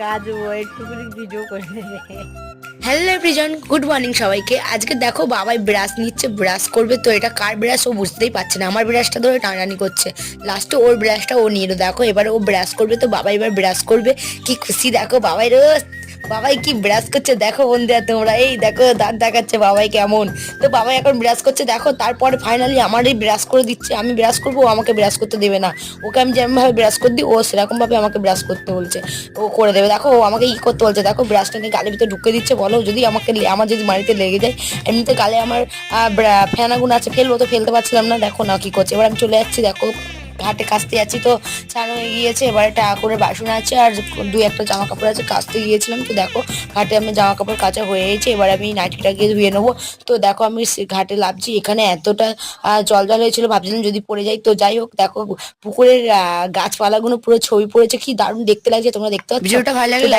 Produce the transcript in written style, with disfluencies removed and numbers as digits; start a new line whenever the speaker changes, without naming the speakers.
কাজ ও একটুখানি ভিডিও করে নেবে।
হ্যালো এভরিজন, গুড মর্নিং সবাইকে। আজকে দেখো বাবাই ব্রাশ নিচ্ছে, ব্রাশ করবে। তো এটা কার ব্রাশ ও বুঝতেই পারছে না। আমার ব্রাশটা ধরে টানাটানি করছে, লাস্টে ওর ব্রাশটা ও নিয়ে এলো। দেখো এবার ও ব্রাশ করবে, তো বাবা এবার ব্রাশ করবে। কি খুশি দেখো বাবাই রোজ, বাবাই কি ব্রাশ করছে দেখো বন্ধুরা তোমরা। এই দেখো দাঁত দেখাচ্ছে বাবাই কেমন। তো বাবাই এখন ব্রাশ করছে দেখো, তারপরে ফাইনালি আমারই ব্রাশ করে দিচ্ছে। আমি ব্রাশ করবো, ও আমাকে ব্রাশ করতে দেবে না। ওকে আমি যেমনভাবে ব্রাশ করে দিই ও সেরকম ভাবে আমাকে ব্রাশ করতে বলছে। ও করে দেবে। দেখো ও আমাকে ই করতে বলছে, দেখো ব্রাশটা নিয়ে গালের ভিতরে ঢুকে দিচ্ছে। বলো যদি আমাকে আমার যদি মাড়িতে লেগে যায়। এমনিতে গালে আমার ফেনাগুন আছে, ফেলবো তো ফেলতে পারছিলাম না। দেখো না কি করছে। এবার আমি চলে যাচ্ছি, দেখো ঘাটে কাচতে যাচ্ছি। তো স্নান হয়ে গিয়েছে, এবার একটা করে বাসন আছে আর দুই একটা জামা কাপড় আছে, কাচতে গিয়েছিলাম। তো দেখো ঘাটে আমি জামা কাপড় কাচা হয়ে গেছে, এবার আমি নাইটিটা গিয়ে ধুয়ে নেবো। তো দেখো আমি ঘাটে লাভছি, এখানে এতটা জল জল হয়েছিল, ভাবছিলাম যদি পড়ে যাই। তো যাই হোক, দেখো পুকুরের গাছপালাগুলো পুরো ছবি পড়েছে, কি দারুণ দেখতে লাগছে, তোমরা দেখতে পাচ্ছ। ভিডিওটা ভালো লাগলে